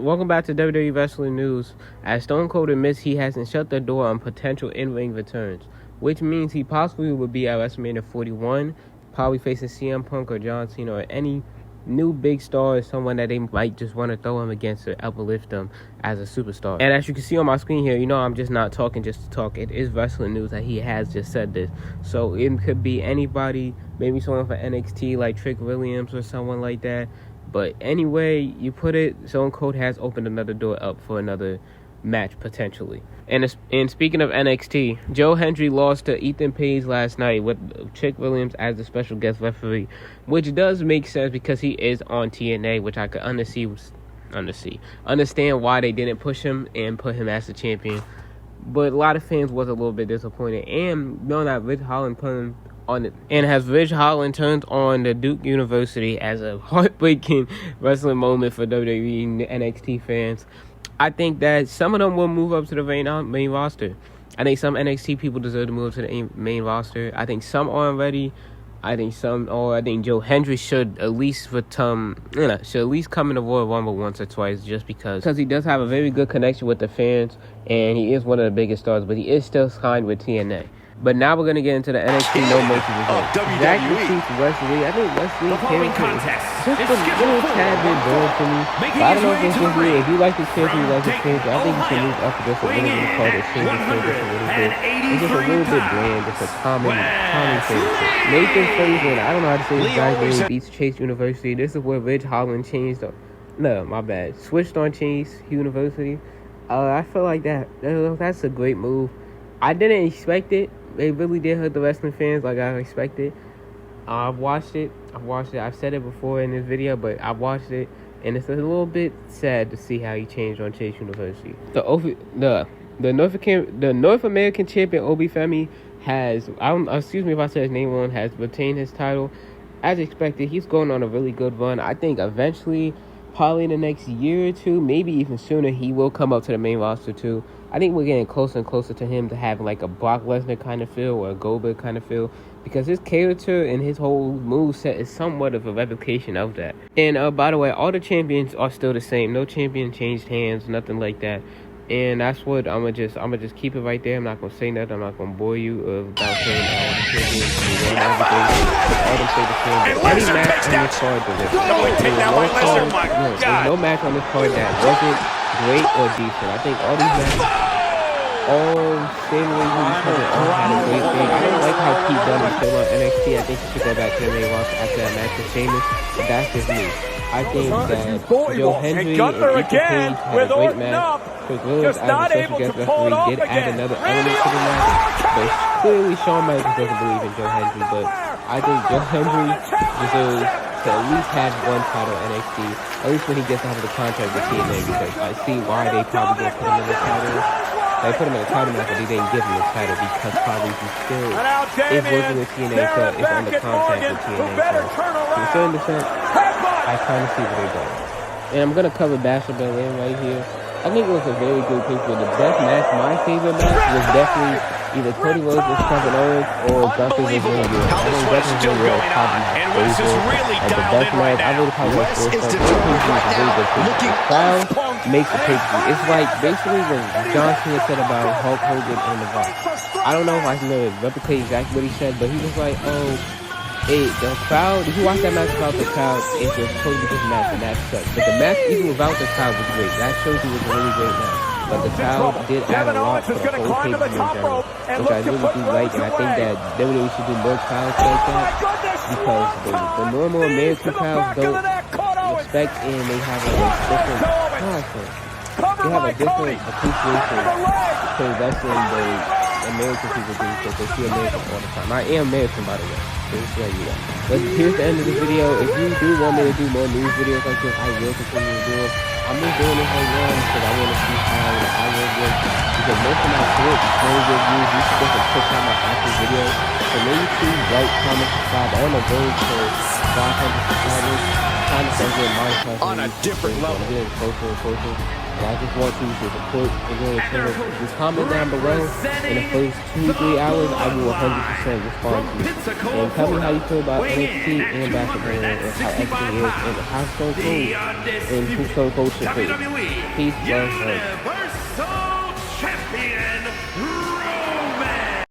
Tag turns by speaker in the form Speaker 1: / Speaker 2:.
Speaker 1: Welcome back to WWE Wrestling News. As Stone Cold admits he hasn't shut the door on potential in-ring returns, which means he possibly will be at WrestleMania 41, probably facing CM Punk or John Cena or any new big star or someone that they might just want to throw him against or uplift them as a superstar. And as you can see on my screen here, I'm just not talking just to talk. It is Wrestling News that he has just said this. So it could be anybody, maybe someone from NXT like Trick Williams or someone like that. But anyway you put it, Stone Cold has opened another door up for another match potentially. And speaking of NXT, Joe Hendry lost to Ethan Page last night with Trick Williams as the special guest referee, which does make sense because he is on TNA, which I could understand why they didn't push him and put him as the champion. But a lot of fans was a little bit disappointed, and knowing that Ridge Holland put him on it, and has Ridge Holland turned on the Duke University as a heartbreaking wrestling moment for WWE and NXT fans. I think that some of them will move up to the main roster. I think some NXT people deserve to move to the main roster. I think some aren't ready. I think Joe Hendry should at least come in the Royal Rumble once or twice, just because he does have a very good connection with the fans, and he is one of the biggest stars, but he is still signed with TNA. But now we're going to get into the NXT No Mercy result. Jack defeats Wesley. I think Wesley came into just a little tad bit boring for me. But I don't know if it's just me. If you like this character, you like this character, I think you should move up just a little bit called a change of character a little bit. It's just a little bit bland, just a common thing. Nathan Fraser, I don't know how to say his guy's name, beats Chase University. This is where Ridge Holland switched on Chase University. I feel like that's a great move. I didn't expect it. They really did hurt the wrestling fans like I expected. I've watched it. I've said it before in this video, but I watched it, and it's a little bit sad to see how he changed on Chase University. The North American champion Obi Femi excuse me if I said his name wrong, has retained his title. As expected, he's going on a really good run. I think eventually, probably in the next year or two, maybe even sooner, he will come up to the main roster too. I think we're getting closer and closer to him to having like a Brock Lesnar kind of feel or a Goldberg kind of feel, because his character and his whole moveset is somewhat of a replication of that. And by the way, all the champions are still the same. No champion changed hands, nothing like that. And that's what I'm gonna just keep it right there. I'm not gonna say nothing. I'm not gonna bore you about saying all the champions won everything. All them stay the same. Any match on this card there's no match on this card that wasn't great or decent. I think all these matches, all seemingly all had a great thing. I don't like how Pete Dunne is still on NXT. I think he should go back to the main roster after that match with Sheamus. But that's just me. I think that Joe Hendry and Ethan Page had a great match. Chris Williams as a special guest referee did add another element to the match. But clearly Shawn Michaels doesn't believe in Joe Hendry. But I think Joe Hendry deserves to at least have one title NXT, at least when he gets out of the contract with TNA, because I see why they probably didn't put him in the title. They put him in the title match, but they didn't give him the title because probably he still is working with TNA, so it's under contract with TNA. So to a certain extent, I kind of see where they're going. And I'm going to cover Bash of Berlin right here. I think it was a very good picture. The best match, my favorite match, was definitely either Cody Rhodes versus Kevin Owens or Gunther versus Randy Orton. I think Gunther versus Randy Orton probably my favorite. Like the best match, I really probably want to force that. This is a really good picture. The crowd makes the picture. It's like basically what John Cena said about Hulk Hogan and The Rock. I don't know if I can replicate exactly what he said, but he was like, the crowd, if you watch that match without the crowd, it's just totally different match, and that sucks. But the match, even without the crowd, was great. That shows you it was a really great match. But the crowd did add a lot to the whole pay-per-view in general, which I really do like, and I think that WWE should do more crowds like that, because the normal American crowds don't respect, and they have a different appreciation for wrestling than American people do, because they see Americans all the time. I am American, by the way. But here's the end of the video. If you do want me to do more news videos like this, I will continue to do them. I'm just doing this right now because I want to see how I will work. Because most of my clips, reviews, you should just pick out my actual videos. So maybe please like, comment, subscribe. On the road to 500 subscribers. Trying to start getting monetized
Speaker 2: on a different level.
Speaker 1: I'm getting closer and closer. And I just want you to support the channel. Just comment down below. In the first 2-3 hours, I will 100% respond to you. And tell me how you feel about NXT and basketball and how everything is and how Stone Cold and who Stone Cold should be. Peace, love, love.